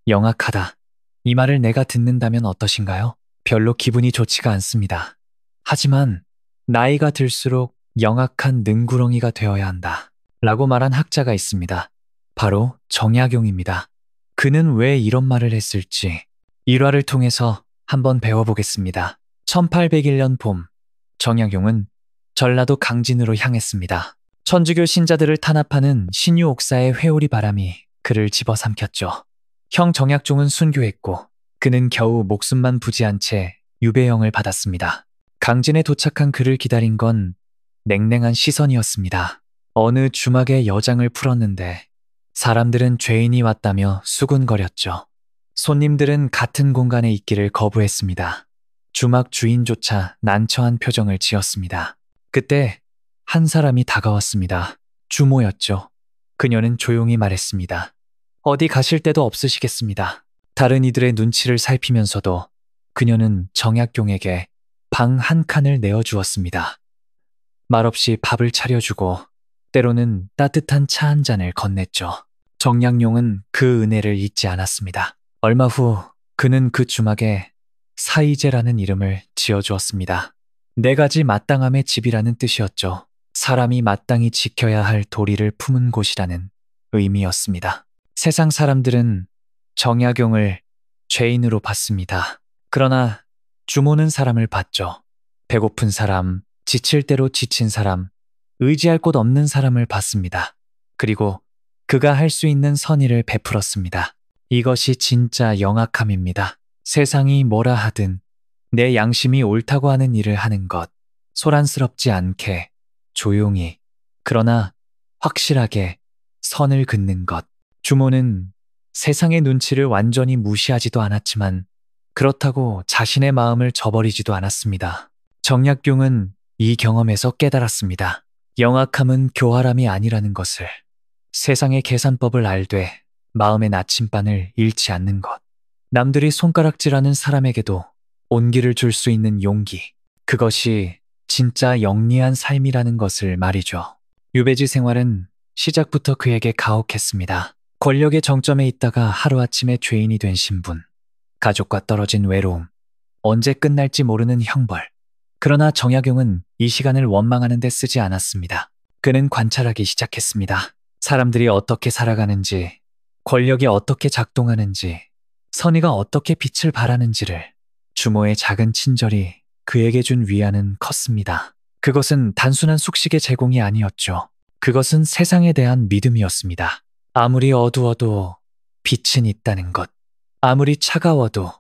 영악하다. 이 말을 내가 듣는다면 어떠신가요? 별로 기분이 좋지가 않습니다. 하지만 나이가 들수록 영악한 능구렁이가 되어야 한다. 라고 말한 학자가 있습니다. 바로 정약용입니다. 그는 왜 이런 말을 했을지 일화를 통해서 한번 배워보겠습니다. 1801년 봄, 정약용은 전라도 강진으로 향했습니다. 천주교 신자들을 탄압하는 신유 옥사의 회오리 바람이 그를 집어삼켰죠. 형 정약종은 순교했고 그는 겨우 목숨만 부지한 채 유배형을 받았습니다. 강진에 도착한 그를 기다린 건 냉랭한 시선이었습니다. 어느 주막에 여장을 풀었는데 사람들은 죄인이 왔다며 수군거렸죠. 손님들은 같은 공간에 있기를 거부했습니다. 주막 주인조차 난처한 표정을 지었습니다. 그때 한 사람이 다가왔습니다. 주모였죠. 그녀는 조용히 말했습니다. 어디 가실 데도 없으시겠습니다. 다른 이들의 눈치를 살피면서도 그녀는 정약용에게 방 한 칸을 내어주었습니다. 말없이 밥을 차려주고 때로는 따뜻한 차 한 잔을 건넸죠. 정약용은 그 은혜를 잊지 않았습니다. 얼마 후 그는 그 주막에 사이제라는 이름을 지어주었습니다. 네 가지 마땅함의 집이라는 뜻이었죠. 사람이 마땅히 지켜야 할 도리를 품은 곳이라는 의미였습니다. 세상 사람들은 정약용을 죄인으로 봤습니다. 그러나 주모는 사람을 봤죠. 배고픈 사람, 지칠 대로 지친 사람, 의지할 곳 없는 사람을 봤습니다. 그리고 그가 할 수 있는 선의를 베풀었습니다. 이것이 진짜 영악함입니다. 세상이 뭐라 하든 내 양심이 옳다고 하는 일을 하는 것, 소란스럽지 않게, 조용히, 그러나 확실하게 선을 긋는 것. 주모는 세상의 눈치를 완전히 무시하지도 않았지만 그렇다고 자신의 마음을 저버리지도 않았습니다. 정약용은 이 경험에서 깨달았습니다. 영악함은 교활함이 아니라는 것을, 세상의 계산법을 알되 마음의 나침반을 잃지 않는 것, 남들이 손가락질하는 사람에게도 온기를 줄 수 있는 용기, 그것이 진짜 영리한 삶이라는 것을 말이죠. 유배지 생활은 시작부터 그에게 가혹했습니다. 권력의 정점에 있다가 하루아침에 죄인이 된 신분, 가족과 떨어진 외로움, 언제 끝날지 모르는 형벌. 그러나 정약용은 이 시간을 원망하는 데 쓰지 않았습니다. 그는 관찰하기 시작했습니다. 사람들이 어떻게 살아가는지, 권력이 어떻게 작동하는지, 선의가 어떻게 빛을 발하는지를. 주모의 작은 친절이 그에게 준 위안은 컸습니다. 그것은 단순한 숙식의 제공이 아니었죠. 그것은 세상에 대한 믿음이었습니다. 아무리 어두워도 빛은 있다는 것. 아무리 차가워도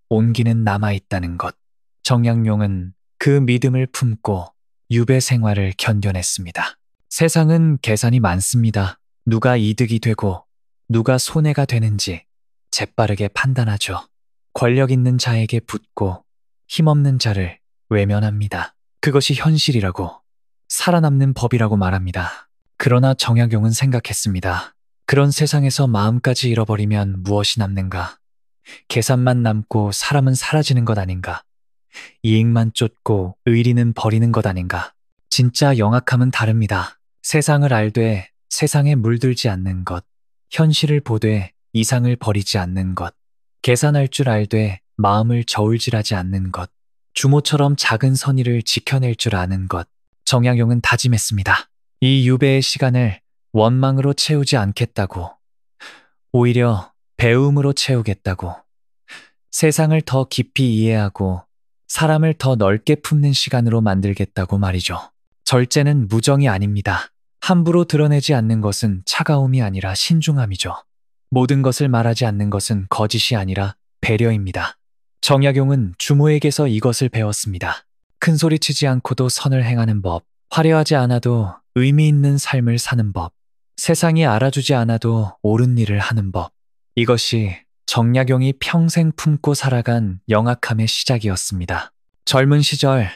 온기는 남아있다는 것. 정약용은 그 믿음을 품고 유배 생활을 견뎌냈습니다. 세상은 계산이 많습니다. 누가 이득이 되고 누가 손해가 되는지 재빠르게 판단하죠. 권력 있는 자에게 붙고 힘없는 자를 외면합니다. 그것이 현실이라고, 살아남는 법이라고 말합니다. 그러나 정약용은 생각했습니다. 그런 세상에서 마음까지 잃어버리면 무엇이 남는가? 계산만 남고 사람은 사라지는 것 아닌가? 이익만 쫓고 의리는 버리는 것 아닌가? 진짜 영악함은 다릅니다. 세상을 알되 세상에 물들지 않는 것, 현실을 보되 이상을 버리지 않는 것, 계산할 줄 알되 마음을 저울질하지 않는 것, 주모처럼 작은 선의를 지켜낼 줄 아는 것. 정약용은 다짐했습니다. 이 유배의 시간을 원망으로 채우지 않겠다고, 오히려 배움으로 채우겠다고, 세상을 더 깊이 이해하고 사람을 더 넓게 품는 시간으로 만들겠다고 말이죠. 절제는 무정이 아닙니다. 함부로 드러내지 않는 것은 차가움이 아니라 신중함이죠. 모든 것을 말하지 않는 것은 거짓이 아니라 배려입니다. 정약용은 주모에게서 이것을 배웠습니다. 큰 소리 치지 않고도 선을 행하는 법, 화려하지 않아도 의미 있는 삶을 사는 법, 세상이 알아주지 않아도 옳은 일을 하는 법. 이것이 정약용이 평생 품고 살아간 영악함의 시작이었습니다. 젊은 시절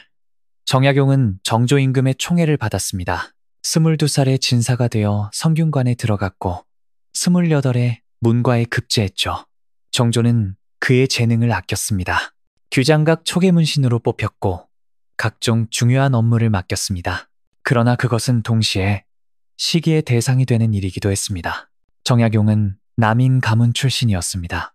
정약용은 정조 임금의 총애를 받았습니다. 22살에 진사가 되어 성균관에 들어갔고 28에 문과에 급제했죠. 정조는 그의 재능을 아꼈습니다. 규장각 초계문신으로 뽑혔고 각종 중요한 업무를 맡겼습니다. 그러나 그것은 동시에 시기의 대상이 되는 일이기도 했습니다. 정약용은 남인 가문 출신이었습니다.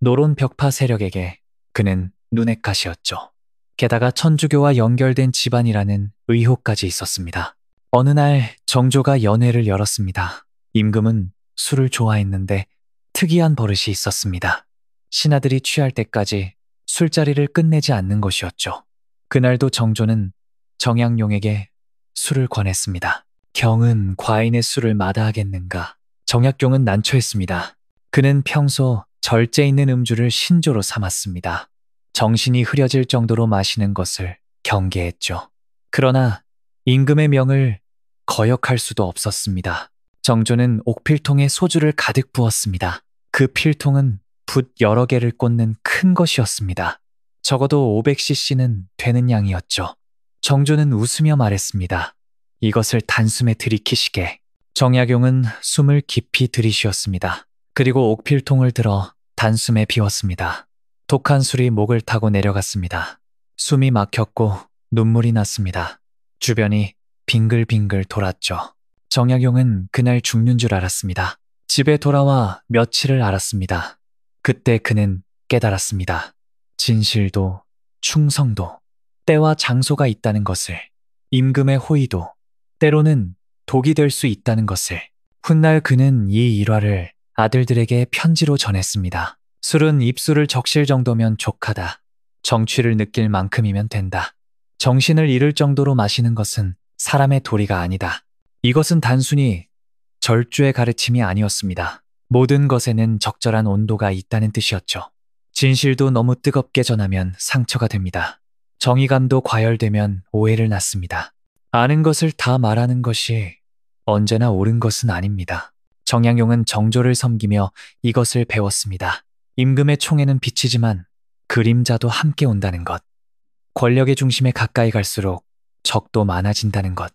노론 벽파 세력에게 그는 눈엣 가시였죠. 게다가 천주교와 연결된 집안이라는 의혹까지 있었습니다. 어느 날 정조가 연회를 열었습니다. 임금은 술을 좋아했는데 특이한 버릇이 있었습니다. 신하들이 취할 때까지 술자리를 끝내지 않는 것이었죠. 그날도 정조는 정약용에게 술을 권했습니다. 경은 과인의 술을 마다하겠는가. 정약용은 난처했습니다. 그는 평소 절제 있는 음주를 신조로 삼았습니다. 정신이 흐려질 정도로 마시는 것을 경계했죠. 그러나 임금의 명을 거역할 수도 없었습니다. 정조는 옥필통에 소주를 가득 부었습니다. 그 필통은 붓 여러 개를 꽂는 큰 것이었습니다. 적어도 500cc는 되는 양이었죠. 정조는 웃으며 말했습니다. 이것을 단숨에 들이키시게. 정약용은 숨을 깊이 들이쉬었습니다. 그리고 옥필통을 들어 단숨에 비웠습니다. 독한 술이 목을 타고 내려갔습니다. 숨이 막혔고 눈물이 났습니다. 주변이 빙글빙글 돌았죠. 정약용은 그날 죽는 줄 알았습니다. 집에 돌아와 며칠을 알았습니다. 그때 그는 깨달았습니다. 진실도 충성도 때와 장소가 있다는 것을, 임금의 호의도 때로는 독이 될 수 있다는 것을. 훗날 그는 이 일화를 아들들에게 편지로 전했습니다. 술은 입술을 적실 정도면 족하다. 정취를 느낄 만큼이면 된다. 정신을 잃을 정도로 마시는 것은 사람의 도리가 아니다. 이것은 단순히 절주의 가르침이 아니었습니다. 모든 것에는 적절한 온도가 있다는 뜻이었죠. 진실도 너무 뜨겁게 전하면 상처가 됩니다. 정의감도 과열되면 오해를 낳습니다. 아는 것을 다 말하는 것이 언제나 옳은 것은 아닙니다. 정약용은 정조를 섬기며 이것을 배웠습니다. 임금의 총에는 비치지만 그림자도 함께 온다는 것. 권력의 중심에 가까이 갈수록 적도 많아진다는 것.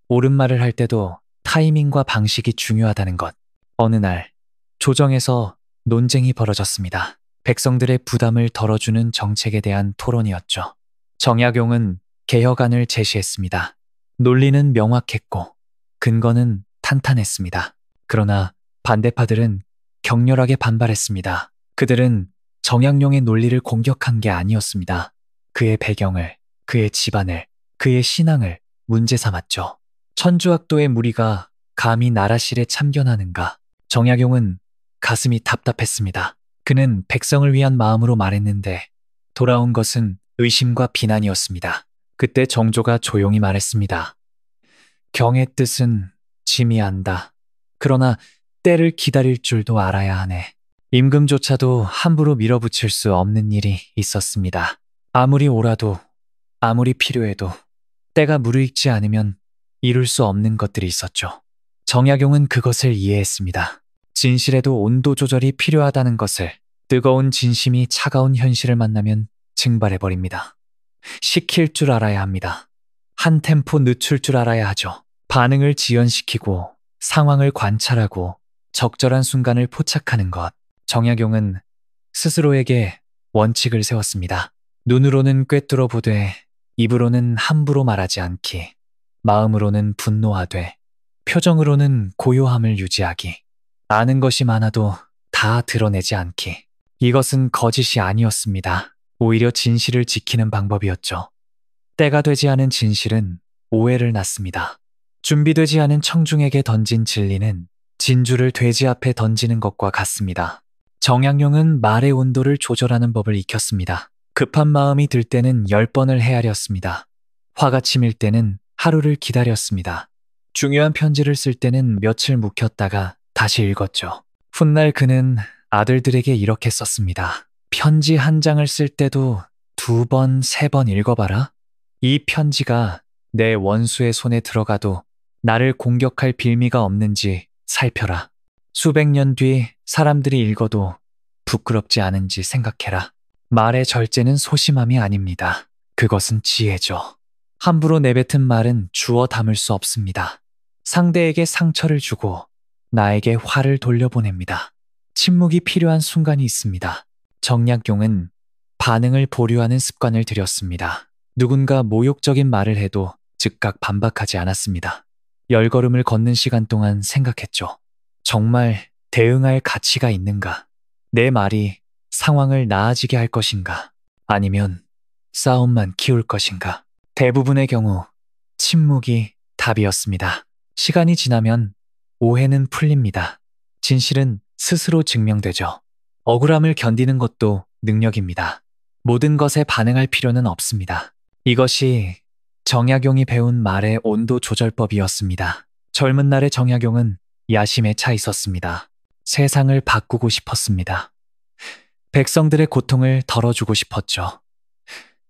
옳은 말을 할 때도 타이밍과 방식이 중요하다는 것. 어느 날 조정에서 논쟁이 벌어졌습니다. 백성들의 부담을 덜어주는 정책에 대한 토론이었죠. 정약용은 개혁안을 제시했습니다. 논리는 명확했고 근거는 탄탄했습니다. 그러나 반대파들은 격렬하게 반발했습니다. 그들은 정약용의 논리를 공격한 게 아니었습니다. 그의 배경을, 그의 집안을, 그의 신앙을 문제 삼았죠. 천주학도의 무리가 감히 나라실에 참견하는가. 정약용은 가슴이 답답했습니다. 그는 백성을 위한 마음으로 말했는데 돌아온 것은 의심과 비난이었습니다. 그때 정조가 조용히 말했습니다. 경의 뜻은 짐이 안다. 그러나 때를 기다릴 줄도 알아야 하네. 임금조차도 함부로 밀어붙일 수 없는 일이 있었습니다. 아무리 옳아도, 아무리 필요해도 때가 무르익지 않으면 이룰 수 없는 것들이 있었죠. 정약용은 그것을 이해했습니다. 진실에도 온도 조절이 필요하다는 것을. 뜨거운 진심이 차가운 현실을 만나면 증발해버립니다. 식힐 줄 알아야 합니다. 한 템포 늦출 줄 알아야 하죠. 반응을 지연시키고 상황을 관찰하고 적절한 순간을 포착하는 것. 정약용은 스스로에게 원칙을 세웠습니다. 눈으로는 꿰뚫어 보되 입으로는 함부로 말하지 않기. 마음으로는 분노하되 표정으로는 고요함을 유지하기. 아는 것이 많아도 다 드러내지 않기. 이것은 거짓이 아니었습니다. 오히려 진실을 지키는 방법이었죠. 때가 되지 않은 진실은 오해를 낳습니다. 준비되지 않은 청중에게 던진 진리는 진주를 돼지 앞에 던지는 것과 같습니다. 정약용은 말의 온도를 조절하는 법을 익혔습니다. 급한 마음이 들 때는 10번을 헤아렸습니다. 화가 치밀 때는 하루를 기다렸습니다. 중요한 편지를 쓸 때는 며칠 묵혔다가 다시 읽었죠. 훗날 그는 아들들에게 이렇게 썼습니다. 편지 한 장을 쓸 때도 2번, 3번 읽어봐라. 이 편지가 내 원수의 손에 들어가도 나를 공격할 빌미가 없는지 살펴라. 수백 년 뒤 사람들이 읽어도 부끄럽지 않은지 생각해라. 말의 절제는 소심함이 아닙니다. 그것은 지혜죠. 함부로 내뱉은 말은 주워 담을 수 없습니다. 상대에게 상처를 주고 나에게 화를 돌려보냅니다. 침묵이 필요한 순간이 있습니다. 정약용은 반응을 보류하는 습관을 들였습니다. 누군가 모욕적인 말을 해도 즉각 반박하지 않았습니다. 10걸음을 걷는 시간 동안 생각했죠. 정말 대응할 가치가 있는가? 내 말이 상황을 나아지게 할 것인가? 아니면 싸움만 키울 것인가? 대부분의 경우 침묵이 답이었습니다. 시간이 지나면 오해는 풀립니다. 진실은 스스로 증명되죠. 억울함을 견디는 것도 능력입니다. 모든 것에 반응할 필요는 없습니다. 이것이 정약용이 배운 말의 온도 조절법이었습니다. 젊은 날의 정약용은 야심에 차 있었습니다. 세상을 바꾸고 싶었습니다. 백성들의 고통을 덜어주고 싶었죠.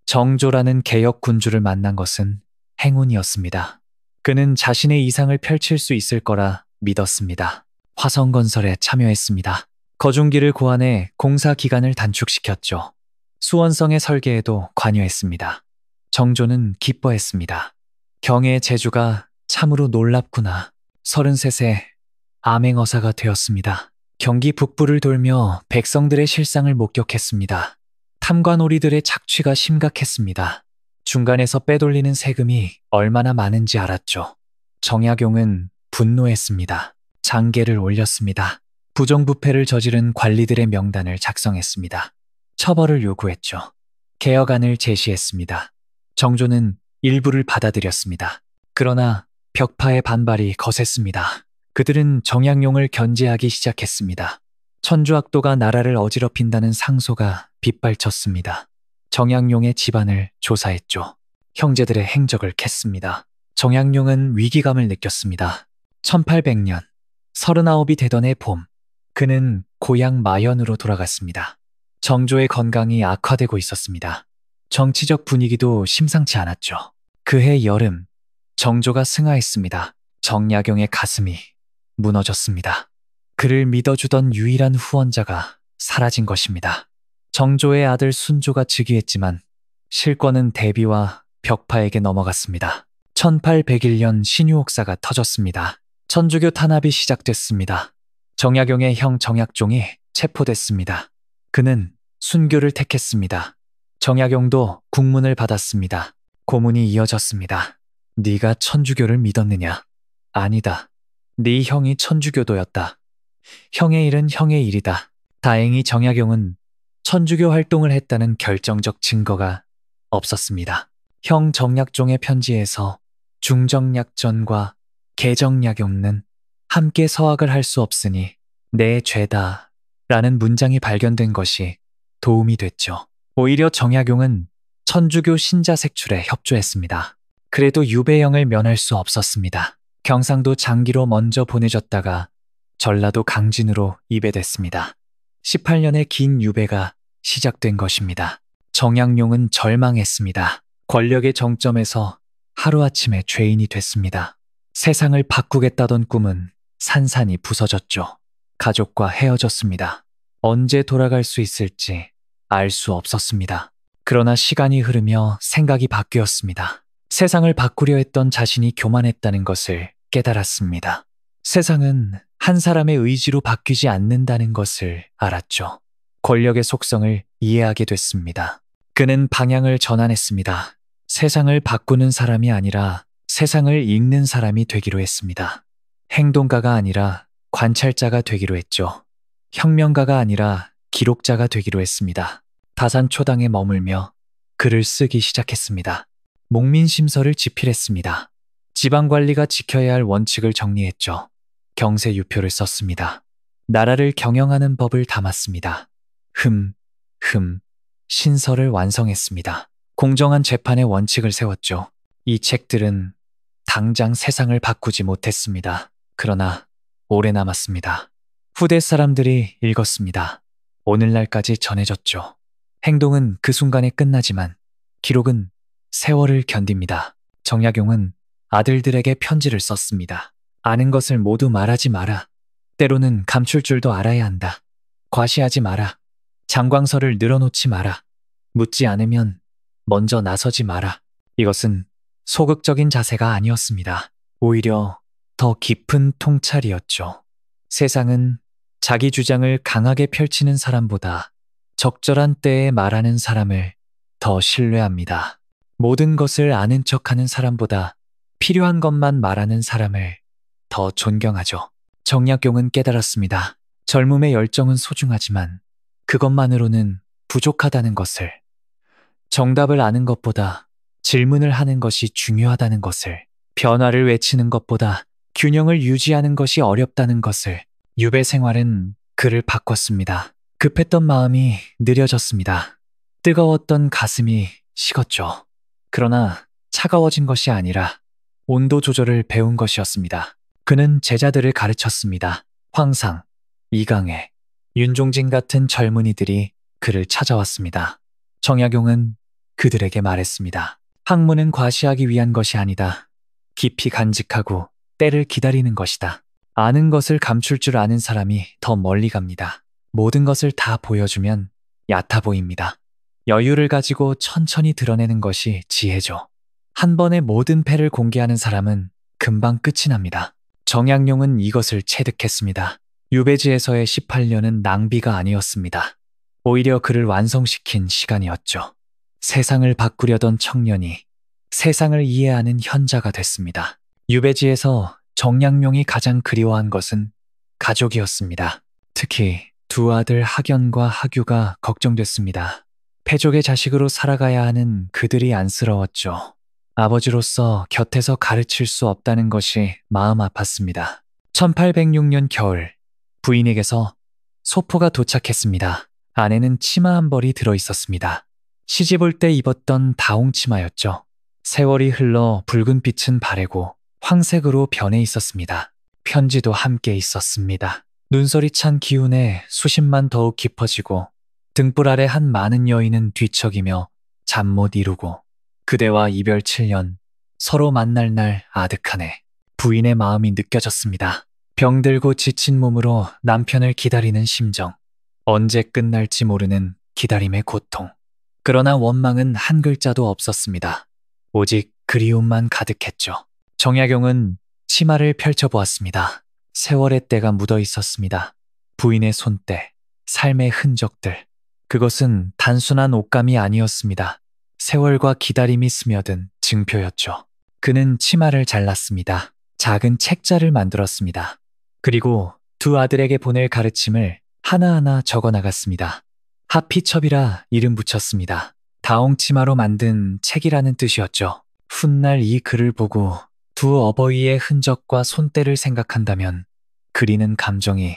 정조라는 개혁 군주를 만난 것은 행운이었습니다. 그는 자신의 이상을 펼칠 수 있을 거라 믿었습니다. 화성건설에 참여했습니다. 거중기를 고안해 공사 기간을 단축시켰죠. 수원성의 설계에도 관여했습니다. 정조는 기뻐했습니다. 경의 제주가 참으로 놀랍구나. 33세 암행어사가 되었습니다. 경기 북부를 돌며 백성들의 실상을 목격했습니다. 탐관오리들의 착취가 심각했습니다. 중간에서 빼돌리는 세금이 얼마나 많은지 알았죠. 정약용은 분노했습니다. 장계를 올렸습니다. 부정부패를 저지른 관리들의 명단을 작성했습니다. 처벌을 요구했죠. 개혁안을 제시했습니다. 정조는 일부를 받아들였습니다. 그러나 벽파의 반발이 거셌습니다. 그들은 정약용을 견제하기 시작했습니다. 천주학도가 나라를 어지럽힌다는 상소가 빗발쳤습니다. 정약용의 집안을 조사했죠. 형제들의 행적을 캤습니다. 정약용은 위기감을 느꼈습니다. 1800년 39이 되던 해 봄, 그는 고향 마현으로 돌아갔습니다. 정조의 건강이 악화되고 있었습니다. 정치적 분위기도 심상치 않았죠. 그해 여름, 정조가 승하했습니다. 정약용의 가슴이 무너졌습니다. 그를 믿어주던 유일한 후원자가 사라진 것입니다. 정조의 아들 순조가 즉위했지만 실권은 대비와 벽파에게 넘어갔습니다. 1801년 신유옥사가 터졌습니다. 천주교 탄압이 시작됐습니다. 정약용의 형 정약종이 체포됐습니다. 그는 순교를 택했습니다. 정약용도 국문을 받았습니다. 고문이 이어졌습니다. 네가 천주교를 믿었느냐? 아니다. 네 형이 천주교도였다. 형의 일은 형의 일이다. 다행히 정약용은 천주교 활동을 했다는 결정적 증거가 없었습니다. 형 정약종의 편지에서 중정약전과 개정약용은 함께 서학을 할 수 없으니 내 죄다 라는 문장이 발견된 것이 도움이 됐죠. 오히려 정약용은 천주교 신자 색출에 협조했습니다. 그래도 유배형을 면할 수 없었습니다. 경상도 장기로 먼저 보내졌다가 전라도 강진으로 입에됐습니다. 18년의 긴 유배가 시작된 것입니다. 정약용은 절망했습니다. 권력의 정점에서 하루아침에 죄인이 됐습니다. 세상을 바꾸겠다던 꿈은 산산이 부서졌죠. 가족과 헤어졌습니다. 언제 돌아갈 수 있을지 알 수 없었습니다. 그러나 시간이 흐르며 생각이 바뀌었습니다. 세상을 바꾸려 했던 자신이 교만했다는 것을 깨달았습니다. 세상은 한 사람의 의지로 바뀌지 않는다는 것을 알았죠. 권력의 속성을 이해하게 됐습니다. 그는 방향을 전환했습니다. 세상을 바꾸는 사람이 아니라 세상을 읽는 사람이 되기로 했습니다. 행동가가 아니라 관찰자가 되기로 했죠. 혁명가가 아니라 기록자가 되기로 했습니다. 다산초당에 머물며 글을 쓰기 시작했습니다. 목민심서를 집필했습니다. 지방관리가 지켜야 할 원칙을 정리했죠. 경세유표를 썼습니다. 나라를 경영하는 법을 담았습니다. 신서를 완성했습니다. 공정한 재판의 원칙을 세웠죠. 이 책들은 당장 세상을 바꾸지 못했습니다. 그러나 오래 남았습니다. 후대 사람들이 읽었습니다. 오늘날까지 전해졌죠. 행동은 그 순간에 끝나지만 기록은 세월을 견딥니다. 정약용은 아들들에게 편지를 썼습니다. 아는 것을 모두 말하지 마라. 때로는 감출 줄도 알아야 한다. 과시하지 마라. 장광설을 늘어놓지 마라. 묻지 않으면 먼저 나서지 마라. 이것은 소극적인 자세가 아니었습니다. 오히려 더 깊은 통찰이었죠. 세상은 자기 주장을 강하게 펼치는 사람보다 적절한 때에 말하는 사람을 더 신뢰합니다. 모든 것을 아는 척하는 사람보다 필요한 것만 말하는 사람을 더 존경하죠. 정약용은 깨달았습니다. 젊음의 열정은 소중하지만 그것만으로는 부족하다는 것을, 정답을 아는 것보다 질문을 하는 것이 중요하다는 것을, 변화를 외치는 것보다 균형을 유지하는 것이 어렵다는 것을. 유배 생활은 그를 바꿨습니다. 급했던 마음이 느려졌습니다. 뜨거웠던 가슴이 식었죠. 그러나 차가워진 것이 아니라 온도 조절을 배운 것이었습니다. 그는 제자들을 가르쳤습니다. 황상, 이강해, 윤종진 같은 젊은이들이 그를 찾아왔습니다. 정약용은 그들에게 말했습니다. 학문은 과시하기 위한 것이 아니다. 깊이 간직하고 때를 기다리는 것이다. 아는 것을 감출 줄 아는 사람이 더 멀리 갑니다. 모든 것을 다 보여주면 얕아 보입니다. 여유를 가지고 천천히 드러내는 것이 지혜죠. 한 번에 모든 패를 공개하는 사람은 금방 끝이 납니다. 정약용은 이것을 체득했습니다. 유배지에서의 18년은 낭비가 아니었습니다. 오히려 그를 완성시킨 시간이었죠. 세상을 바꾸려던 청년이 세상을 이해하는 현자가 됐습니다. 유배지에서 정약용이 가장 그리워한 것은 가족이었습니다. 특히 두 아들 학연과 학유가 걱정됐습니다. 패족의 자식으로 살아가야 하는 그들이 안쓰러웠죠. 아버지로서 곁에서 가르칠 수 없다는 것이 마음 아팠습니다. 1806년 겨울, 부인에게서 소포가 도착했습니다. 안에는 치마 한 벌이 들어 있었습니다. 시집 올 때 입었던 다홍치마였죠. 세월이 흘러 붉은 빛은 바래고 황색으로 변해 있었습니다. 편지도 함께 있었습니다. 눈소리 찬 기운에 수심만 더욱 깊어지고 등불 아래 한 많은 여인은 뒤척이며 잠 못 이루고 그대와 이별 7년, 서로 만날 날 아득하네. 부인의 마음이 느껴졌습니다. 병들고 지친 몸으로 남편을 기다리는 심정. 언제 끝날지 모르는 기다림의 고통. 그러나 원망은 한 글자도 없었습니다. 오직 그리움만 가득했죠. 정약용은 치마를 펼쳐보았습니다. 세월의 때가 묻어 있었습니다. 부인의 손때, 삶의 흔적들. 그것은 단순한 옷감이 아니었습니다. 세월과 기다림이 스며든 증표였죠. 그는 치마를 잘랐습니다. 작은 책자를 만들었습니다. 그리고 두 아들에게 보낼 가르침을 하나하나 적어 나갔습니다. 하피첩이라 이름 붙였습니다. 다홍치마로 만든 책이라는 뜻이었죠. 훗날 이 글을 보고 두 어버이의 흔적과 손때를 생각한다면 그리는 감정이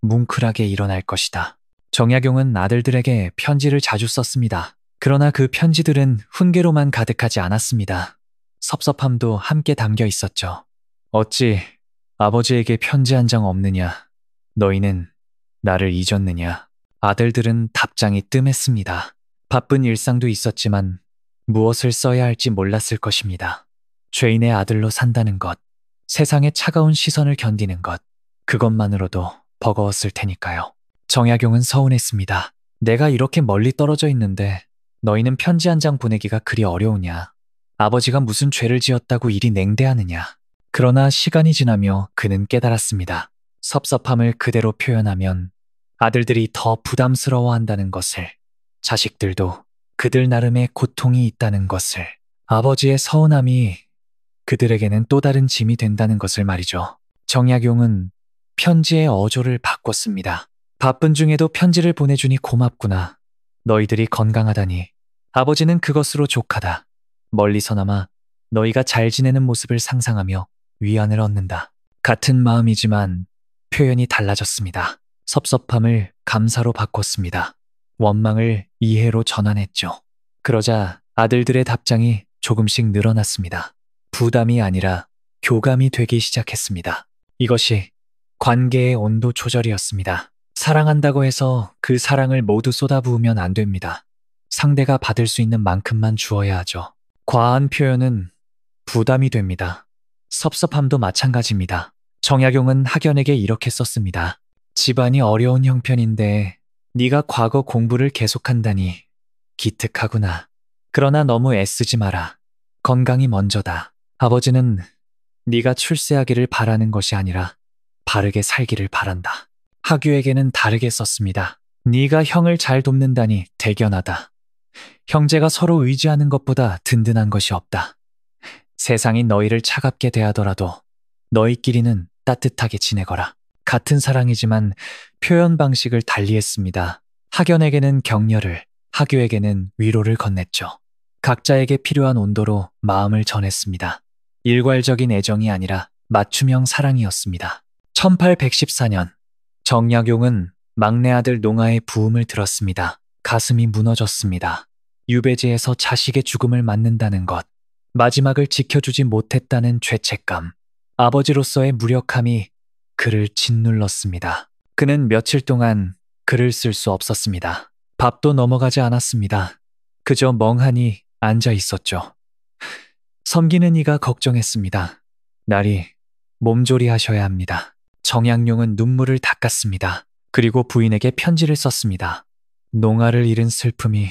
뭉클하게 일어날 것이다. 정약용은 아들들에게 편지를 자주 썼습니다. 그러나 그 편지들은 훈계로만 가득하지 않았습니다. 섭섭함도 함께 담겨 있었죠. 어찌 아버지에게 편지 한 장 없느냐? 너희는 나를 잊었느냐? 아들들은 답장이 뜸했습니다. 바쁜 일상도 있었지만 무엇을 써야 할지 몰랐을 것입니다. 죄인의 아들로 산다는 것, 세상의 차가운 시선을 견디는 것, 그것만으로도 버거웠을 테니까요. 정약용은 서운했습니다. 내가 이렇게 멀리 떨어져 있는데 너희는 편지 한 장 보내기가 그리 어려우냐? 아버지가 무슨 죄를 지었다고 이리 냉대하느냐? 그러나 시간이 지나며 그는 깨달았습니다. 섭섭함을 그대로 표현하면 아들들이 더 부담스러워한다는 것을, 자식들도 그들 나름의 고통이 있다는 것을, 아버지의 서운함이 그들에게는 또 다른 짐이 된다는 것을 말이죠. 정약용은 편지의 어조를 바꿨습니다. 바쁜 중에도 편지를 보내주니 고맙구나. 너희들이 건강하다니. 아버지는 그것으로 족하다. 멀리서나마 너희가 잘 지내는 모습을 상상하며 위안을 얻는다. 같은 마음이지만 표현이 달라졌습니다. 섭섭함을 감사로 바꿨습니다. 원망을 이해로 전환했죠. 그러자 아들들의 답장이 조금씩 늘어났습니다. 부담이 아니라 교감이 되기 시작했습니다. 이것이 관계의 온도 조절이었습니다. 사랑한다고 해서 그 사랑을 모두 쏟아부으면 안 됩니다. 상대가 받을 수 있는 만큼만 주어야 하죠. 과한 표현은 부담이 됩니다. 섭섭함도 마찬가지입니다. 정약용은 학연에게 이렇게 썼습니다. 집안이 어려운 형편인데 네가 과거 공부를 계속한다니 기특하구나. 그러나 너무 애쓰지 마라. 건강이 먼저다. 아버지는 네가 출세하기를 바라는 것이 아니라 바르게 살기를 바란다. 학유에게는 다르게 썼습니다. 네가 형을 잘 돕는다니 대견하다. 형제가 서로 의지하는 것보다 든든한 것이 없다. 세상이 너희를 차갑게 대하더라도 너희끼리는 따뜻하게 지내거라. 같은 사랑이지만 표현 방식을 달리했습니다. 학연에게는 격려를, 하교에게는 위로를 건넸죠. 각자에게 필요한 온도로 마음을 전했습니다. 일괄적인 애정이 아니라 맞춤형 사랑이었습니다. 1814년, 정약용은 막내 아들 농아의 부음을 들었습니다. 가슴이 무너졌습니다. 유배지에서 자식의 죽음을 맞는다는 것, 마지막을 지켜주지 못했다는 죄책감, 아버지로서의 무력함이 그를 짓눌렀습니다. 그는 며칠 동안 글을 쓸 수 없었습니다. 밥도 넘어가지 않았습니다. 그저 멍하니 앉아 있었죠. 섬기는 이가 걱정했습니다. 날이 몸조리 하셔야 합니다. 정약용은 눈물을 닦았습니다. 그리고 부인에게 편지를 썼습니다. 농아를 잃은 슬픔이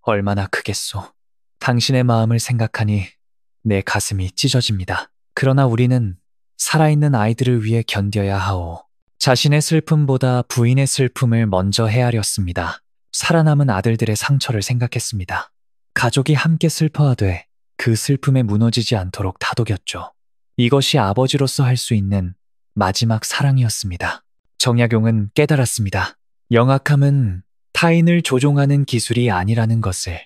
얼마나 크겠소. 당신의 마음을 생각하니 내 가슴이 찢어집니다. 그러나 우리는 살아있는 아이들을 위해 견뎌야 하오. 자신의 슬픔보다 부인의 슬픔을 먼저 헤아렸습니다. 살아남은 아들들의 상처를 생각했습니다. 가족이 함께 슬퍼하되 그 슬픔에 무너지지 않도록 다독였죠. 이것이 아버지로서 할 수 있는 마지막 사랑이었습니다. 정약용은 깨달았습니다. 영악함은 타인을 조종하는 기술이 아니라는 것을,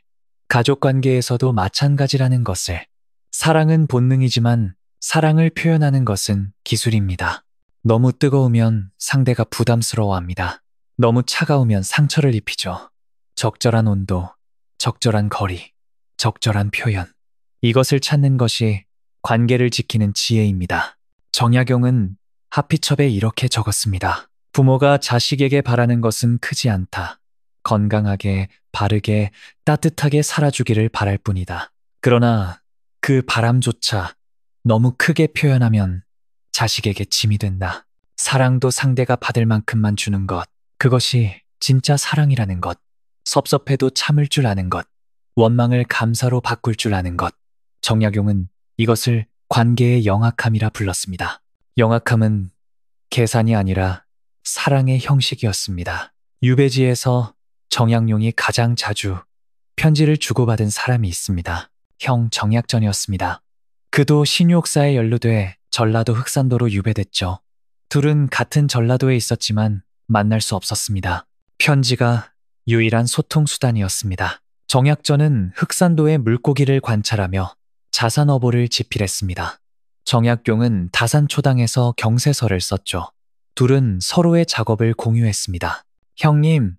가족관계에서도 마찬가지라는 것을, 사랑은 본능이지만 사랑을 표현하는 것은 기술입니다. 너무 뜨거우면 상대가 부담스러워합니다. 너무 차가우면 상처를 입히죠. 적절한 온도, 적절한 거리, 적절한 표현. 이것을 찾는 것이 관계를 지키는 지혜입니다. 정약용은 하피첩에 이렇게 적었습니다. 부모가 자식에게 바라는 것은 크지 않다. 건강하게, 바르게, 따뜻하게 살아주기를 바랄 뿐이다. 그러나 그 바람조차 너무 크게 표현하면 자식에게 짐이 된다. 사랑도 상대가 받을 만큼만 주는 것, 그것이 진짜 사랑이라는 것. 섭섭해도 참을 줄 아는 것, 원망을 감사로 바꿀 줄 아는 것. 정약용은 이것을 관계의 영악함이라 불렀습니다. 영악함은 계산이 아니라 사랑의 형식이었습니다. 유배지에서 정약용이 가장 자주 편지를 주고받은 사람이 있습니다. 형 정약전이었습니다. 그도 신유옥사에 연루돼 전라도 흑산도로 유배됐죠. 둘은 같은 전라도에 있었지만 만날 수 없었습니다. 편지가 유일한 소통수단이었습니다. 정약전은 흑산도의 물고기를 관찰하며 자산어보를 집필했습니다. 정약용은 다산초당에서 경세서를 썼죠. 둘은 서로의 작업을 공유했습니다. 형님,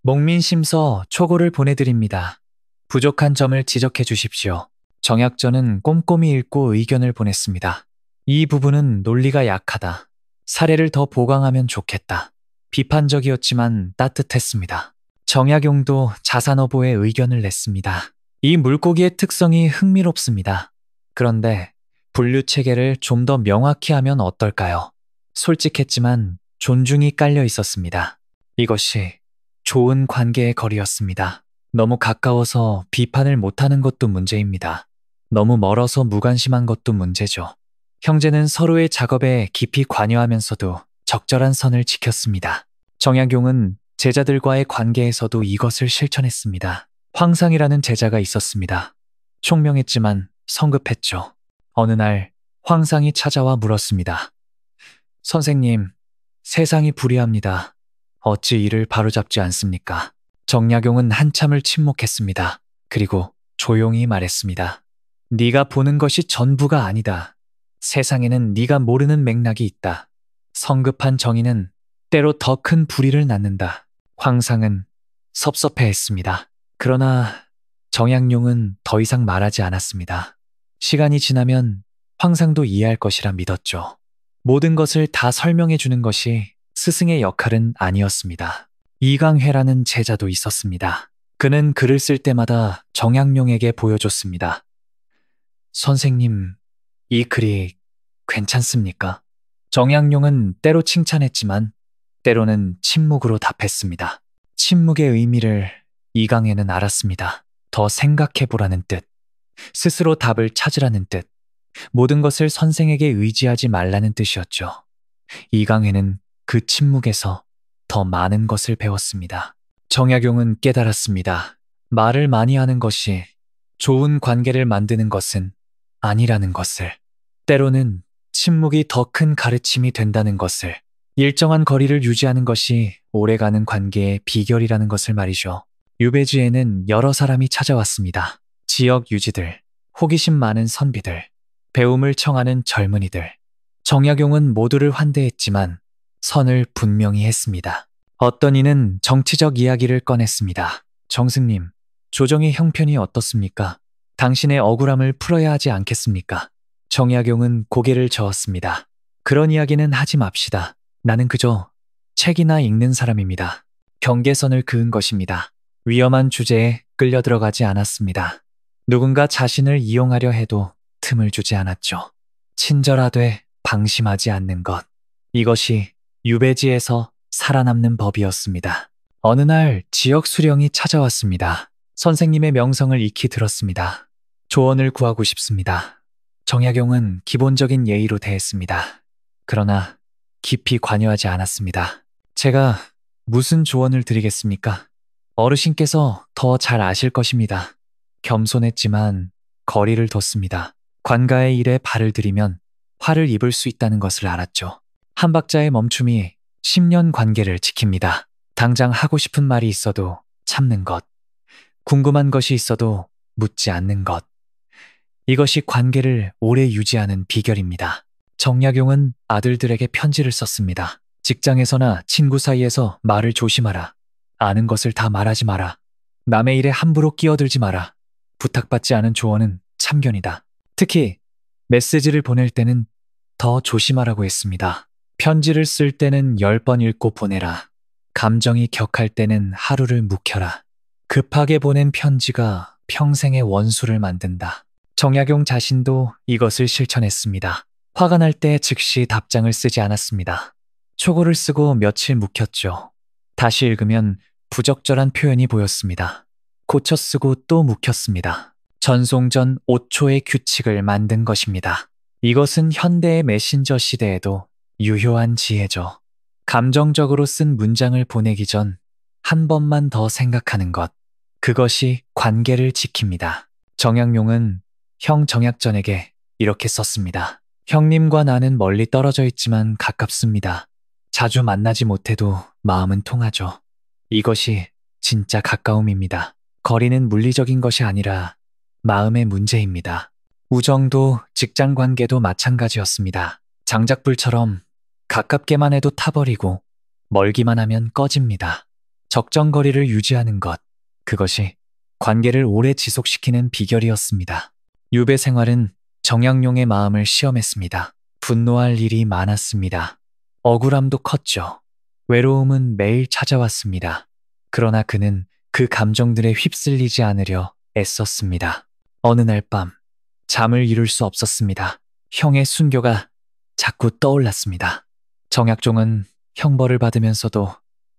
목민심서 초고를 보내드립니다. 부족한 점을 지적해 주십시오. 정약전은 꼼꼼히 읽고 의견을 보냈습니다. 이 부분은 논리가 약하다. 사례를 더 보강하면 좋겠다. 비판적이었지만 따뜻했습니다. 정약용도 자산어보에 의견을 냈습니다. 이 물고기의 특성이 흥미롭습니다. 그런데 분류 체계를 좀 더 명확히 하면 어떨까요? 솔직했지만 존중이 깔려 있었습니다. 이것이 좋은 관계의 거리였습니다. 너무 가까워서 비판을 못하는 것도 문제입니다. 너무 멀어서 무관심한 것도 문제죠. 형제는 서로의 작업에 깊이 관여하면서도 적절한 선을 지켰습니다. 정약용은 제자들과의 관계에서도 이것을 실천했습니다. 황상이라는 제자가 있었습니다. 총명했지만 성급했죠. 어느 날 황상이 찾아와 물었습니다. 선생님, 세상이 불의합니다. 어찌 이를 바로잡지 않습니까? 정약용은 한참을 침묵했습니다. 그리고 조용히 말했습니다. 네가 보는 것이 전부가 아니다. 세상에는 네가 모르는 맥락이 있다. 성급한 정의는 때로 더 큰 불의를 낳는다. 황상은 섭섭해했습니다. 그러나 정약용은 더 이상 말하지 않았습니다. 시간이 지나면 황상도 이해할 것이라 믿었죠. 모든 것을 다 설명해 주는 것이 스승의 역할은 아니었습니다. 이강회라는 제자도 있었습니다. 그는 글을 쓸 때마다 정약용에게 보여줬습니다. 선생님, 이 글이 괜찮습니까? 정약용은 때로 칭찬했지만 때로는 침묵으로 답했습니다. 침묵의 의미를 이강회는 알았습니다. 더 생각해보라는 뜻, 스스로 답을 찾으라는 뜻, 모든 것을 선생에게 의지하지 말라는 뜻이었죠. 이강회는 그 침묵에서 더 많은 것을 배웠습니다. 정약용은 깨달았습니다. 말을 많이 하는 것이 좋은 관계를 만드는 것은 아니라는 것을, 때로는 침묵이 더 큰 가르침이 된다는 것을, 일정한 거리를 유지하는 것이 오래가는 관계의 비결이라는 것을 말이죠. 유배지에는 여러 사람이 찾아왔습니다. 지역 유지들, 호기심 많은 선비들, 배움을 청하는 젊은이들. 정약용은 모두를 환대했지만 선을 분명히 했습니다. 어떤 이는 정치적 이야기를 꺼냈습니다. 정승님, 조정의 형편이 어떻습니까? 당신의 억울함을 풀어야 하지 않겠습니까? 정약용은 고개를 저었습니다. 그런 이야기는 하지 맙시다. 나는 그저 책이나 읽는 사람입니다. 경계선을 그은 것입니다. 위험한 주제에 끌려 들어가지 않았습니다. 누군가 자신을 이용하려 해도 틈을 주지 않았죠. 친절하되 방심하지 않는 것. 이것이 유배지에서 살아남는 법이었습니다. 어느 날 지역 수령이 찾아왔습니다. 선생님의 명성을 익히 들었습니다. 조언을 구하고 싶습니다. 정약용은 기본적인 예의로 대했습니다. 그러나 깊이 관여하지 않았습니다. 제가 무슨 조언을 드리겠습니까? 어르신께서 더 잘 아실 것입니다. 겸손했지만 거리를 뒀습니다. 관가의 일에 발을 들이면 화를 입을 수 있다는 것을 알았죠. 한 박자의 멈춤이 10년 관계를 지킵니다. 당장 하고 싶은 말이 있어도 참는 것. 궁금한 것이 있어도 묻지 않는 것. 이것이 관계를 오래 유지하는 비결입니다. 정약용은 아들들에게 편지를 썼습니다. 직장에서나 친구 사이에서 말을 조심하라. 아는 것을 다 말하지 마라. 남의 일에 함부로 끼어들지 마라. 부탁받지 않은 조언은 참견이다. 특히 메시지를 보낼 때는 더 조심하라고 했습니다. 편지를 쓸 때는 10번 읽고 보내라. 감정이 격할 때는 하루를 묵혀라. 급하게 보낸 편지가 평생의 원수를 만든다. 정약용 자신도 이것을 실천했습니다. 화가 날 때 즉시 답장을 쓰지 않았습니다. 초고를 쓰고 며칠 묵혔죠. 다시 읽으면 부적절한 표현이 보였습니다. 고쳐 쓰고 또 묵혔습니다. 전송전 5초의 규칙을 만든 것입니다. 이것은 현대의 메신저 시대에도 유효한 지혜죠. 감정적으로 쓴 문장을 보내기 전 한 번만 더 생각하는 것. 그것이 관계를 지킵니다. 정약용은 형 정약전에게 이렇게 썼습니다. 형님과 나는 멀리 떨어져 있지만 가깝습니다. 자주 만나지 못해도 마음은 통하죠. 이것이 진짜 가까움입니다. 거리는 물리적인 것이 아니라 마음의 문제입니다. 우정도 직장 관계도 마찬가지였습니다. 장작불처럼 가깝게만 해도 타버리고 멀기만 하면 꺼집니다. 적정 거리를 유지하는 것, 그것이 관계를 오래 지속시키는 비결이었습니다. 유배 생활은 정약용의 마음을 시험했습니다. 분노할 일이 많았습니다. 억울함도 컸죠. 외로움은 매일 찾아왔습니다. 그러나 그는 그 감정들에 휩쓸리지 않으려 애썼습니다. 어느 날 밤, 잠을 이룰 수 없었습니다. 형의 순교가 자꾸 떠올랐습니다. 정약종은 형벌을 받으면서도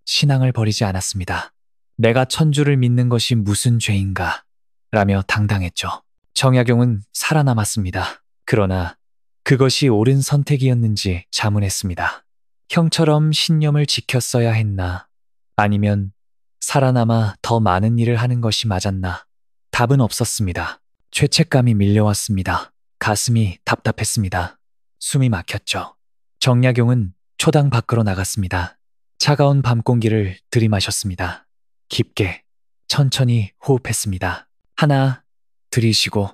신앙을 버리지 않았습니다. 내가 천주를 믿는 것이 무슨 죄인가? 라며 당당했죠. 정약용은 살아남았습니다. 그러나 그것이 옳은 선택이었는지 자문했습니다. 형처럼 신념을 지켰어야 했나? 아니면 살아남아 더 많은 일을 하는 것이 맞았나? 답은 없었습니다. 죄책감이 밀려왔습니다. 가슴이 답답했습니다. 숨이 막혔죠. 정약용은 초당 밖으로 나갔습니다. 차가운 밤 공기를 들이마셨습니다. 깊게, 천천히 호흡했습니다. 하나, 들이쉬고,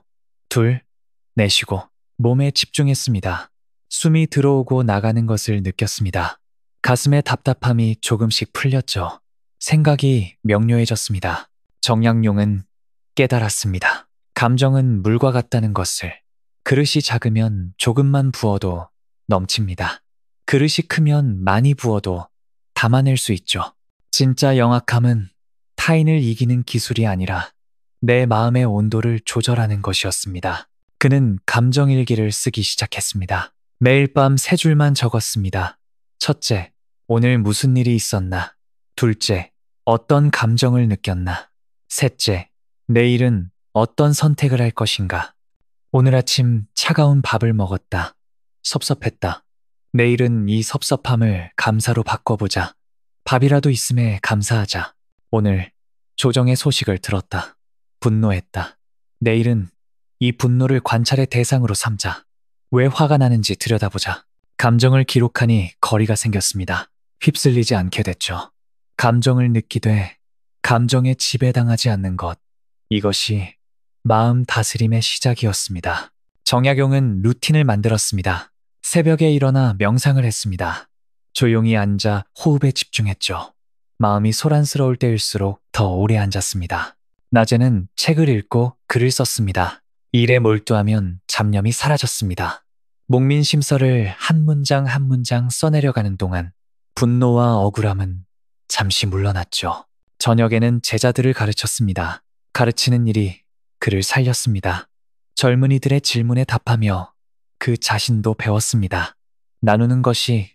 둘, 내쉬고, 몸에 집중했습니다. 숨이 들어오고 나가는 것을 느꼈습니다. 가슴의 답답함이 조금씩 풀렸죠. 생각이 명료해졌습니다. 정약용은 깨달았습니다. 감정은 물과 같다는 것을. 그릇이 작으면 조금만 부어도 넘칩니다. 그릇이 크면 많이 부어도 담아낼 수 있죠. 진짜 영악함은 타인을 이기는 기술이 아니라 내 마음의 온도를 조절하는 것이었습니다. 그는 감정일기를 쓰기 시작했습니다. 매일 밤 3줄만 적었습니다. 첫째, 오늘 무슨 일이 있었나? 둘째, 어떤 감정을 느꼈나? 셋째, 내일은 어떤 선택을 할 것인가? 오늘 아침 차가운 밥을 먹었다. 섭섭했다. 내일은 이 섭섭함을 감사로 바꿔보자. 밥이라도 있음에 감사하자. 오늘 조정의 소식을 들었다. 분노했다. 내일은 이 분노를 관찰의 대상으로 삼자. 왜 화가 나는지 들여다보자. 감정을 기록하니 거리가 생겼습니다. 휩쓸리지 않게 됐죠. 감정을 느끼되 감정에 지배당하지 않는 것. 이것이 마음 다스림의 시작이었습니다. 정약용은 루틴을 만들었습니다. 새벽에 일어나 명상을 했습니다. 조용히 앉아 호흡에 집중했죠. 마음이 소란스러울 때일수록 더 오래 앉았습니다. 낮에는 책을 읽고 글을 썼습니다. 일에 몰두하면 잡념이 사라졌습니다. 목민심서를 한 문장 한 문장 써내려가는 동안 분노와 억울함은 잠시 물러났죠. 저녁에는 제자들을 가르쳤습니다. 가르치는 일이 그를 살렸습니다. 젊은이들의 질문에 답하며 그 자신도 배웠습니다. 나누는 것이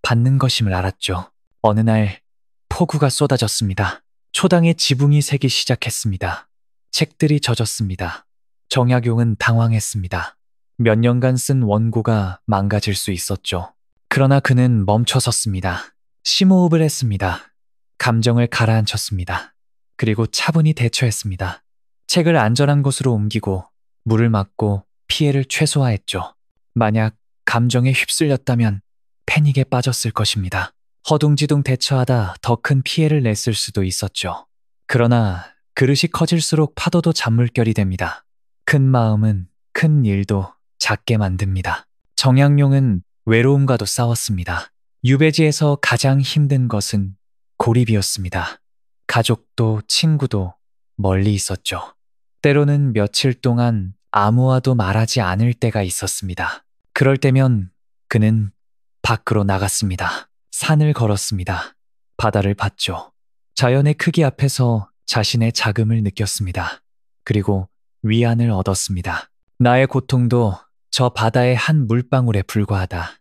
받는 것임을 알았죠. 어느 날 폭우가 쏟아졌습니다. 초당에 지붕이 새기 시작했습니다. 책들이 젖었습니다. 정약용은 당황했습니다. 몇 년간 쓴 원고가 망가질 수 있었죠. 그러나 그는 멈춰 섰습니다. 심호흡을 했습니다. 감정을 가라앉혔습니다. 그리고 차분히 대처했습니다. 책을 안전한 곳으로 옮기고 물을 막고 피해를 최소화했죠. 만약 감정에 휩쓸렸다면 패닉에 빠졌을 것입니다. 허둥지둥 대처하다 더 큰 피해를 냈을 수도 있었죠. 그러나 그릇이 커질수록 파도도 잔물결이 됩니다. 큰 마음은 큰 일도 작게 만듭니다. 정약용은 외로움과도 싸웠습니다. 유배지에서 가장 힘든 것은 고립이었습니다. 가족도 친구도 멀리 있었죠. 때로는 며칠 동안 아무와도 말하지 않을 때가 있었습니다. 그럴 때면 그는 밖으로 나갔습니다. 산을 걸었습니다. 바다를 봤죠. 자연의 크기 앞에서 자신의 작음을 느꼈습니다. 그리고 위안을 얻었습니다. 나의 고통도 저 바다의 한 물방울에 불과하다.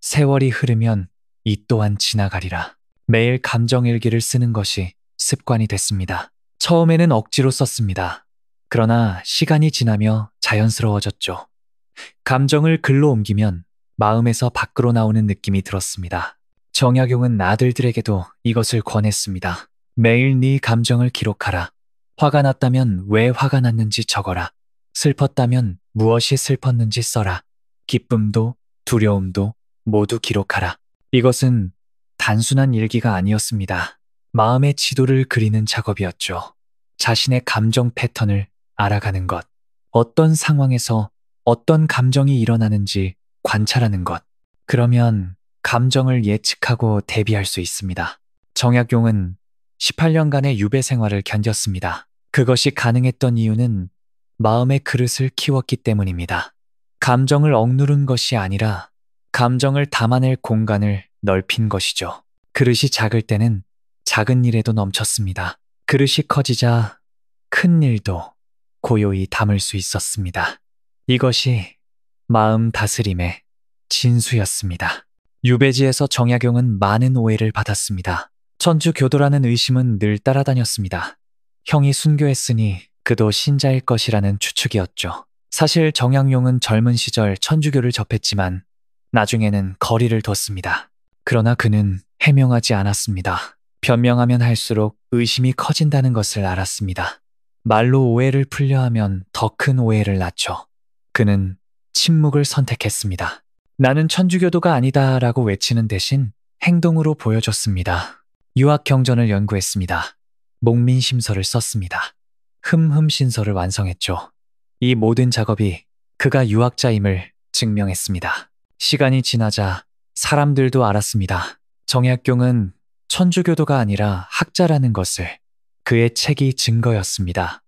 세월이 흐르면 이 또한 지나가리라. 매일 감정일기를 쓰는 것이 습관이 됐습니다. 처음에는 억지로 썼습니다. 그러나 시간이 지나며 자연스러워졌죠. 감정을 글로 옮기면 마음에서 밖으로 나오는 느낌이 들었습니다. 정약용은 아들들에게도 이것을 권했습니다. 매일 네 감정을 기록하라. 화가 났다면 왜 화가 났는지 적어라. 슬펐다면 무엇이 슬펐는지 써라. 기쁨도 두려움도 모두 기록하라. 이것은 단순한 일기가 아니었습니다. 마음의 지도를 그리는 작업이었죠. 자신의 감정 패턴을 알아가는 것. 어떤 상황에서 어떤 감정이 일어나는지 관찰하는 것. 그러면 감정을 예측하고 대비할 수 있습니다. 정약용은 18년간의 유배 생활을 견뎠습니다. 그것이 가능했던 이유는 마음의 그릇을 키웠기 때문입니다. 감정을 억누른 것이 아니라 감정을 담아낼 공간을 넓힌 것이죠. 그릇이 작을 때는 작은 일에도 넘쳤습니다. 그릇이 커지자 큰 일도 고요히 담을 수 있었습니다. 이것이 마음 다스림의 진수였습니다. 유배지에서 정약용은 많은 오해를 받았습니다. 천주교도라는 의심은 늘 따라다녔습니다. 형이 순교했으니 그도 신자일 것이라는 추측이었죠. 사실 정약용은 젊은 시절 천주교를 접했지만 나중에는 거리를 뒀습니다. 그러나 그는 해명하지 않았습니다. 변명하면 할수록 의심이 커진다는 것을 알았습니다. 말로 오해를 풀려하면 더 큰 오해를 낳죠. 그는 침묵을 선택했습니다. 나는 천주교도가 아니다 라고 외치는 대신 행동으로 보여줬습니다. 유학경전을 연구했습니다. 목민심서를 썼습니다. 흠흠신서를 완성했죠. 이 모든 작업이 그가 유학자임을 증명했습니다. 시간이 지나자 사람들도 알았습니다. 정약용은 천주교도가 아니라 학자라는 것을. 그의 책이 증거였습니다.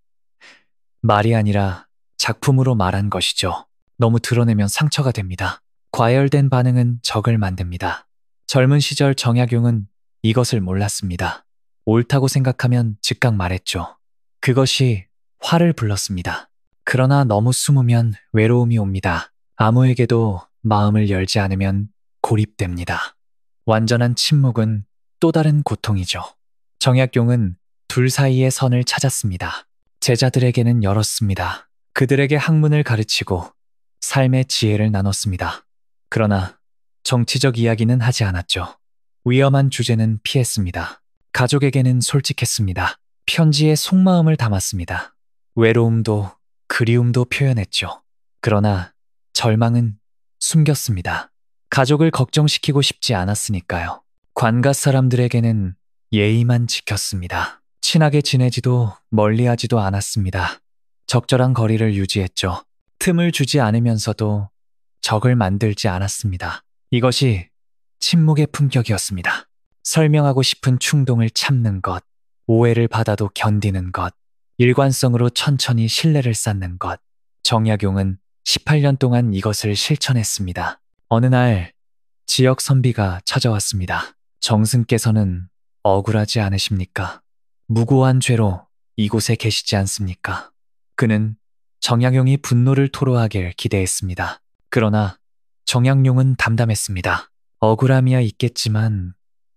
말이 아니라 작품으로 말한 것이죠. 너무 드러내면 상처가 됩니다. 과열된 반응은 적을 만듭니다. 젊은 시절 정약용은 이것을 몰랐습니다. 옳다고 생각하면 즉각 말했죠. 그것이 화를 불렀습니다. 그러나 너무 숨으면 외로움이 옵니다. 아무에게도 마음을 열지 않으면 고립됩니다. 완전한 침묵은 또 다른 고통이죠. 정약용은 둘 사이의 선을 찾았습니다. 제자들에게는 열었습니다. 그들에게 학문을 가르치고 삶의 지혜를 나눴습니다. 그러나 정치적 이야기는 하지 않았죠. 위험한 주제는 피했습니다. 가족에게는 솔직했습니다. 편지에 속마음을 담았습니다. 외로움도 그리움도 표현했죠. 그러나 절망은 숨겼습니다. 가족을 걱정시키고 싶지 않았으니까요. 관가 사람들에게는 예의만 지켰습니다. 친하게 지내지도 멀리하지도 않았습니다. 적절한 거리를 유지했죠. 틈을 주지 않으면서도 적을 만들지 않았습니다. 이것이 침묵의 품격이었습니다. 설명하고 싶은 충동을 참는 것, 오해를 받아도 견디는 것, 일관성으로 천천히 신뢰를 쌓는 것. 정약용은 18년 동안 이것을 실천했습니다. 어느 날 지역 선비가 찾아왔습니다. 정승께서는 억울하지 않으십니까? 무고한 죄로 이곳에 계시지 않습니까? 그는 정약용이 분노를 토로하길 기대했습니다. 그러나 정약용은 담담했습니다. 억울함이야 있겠지만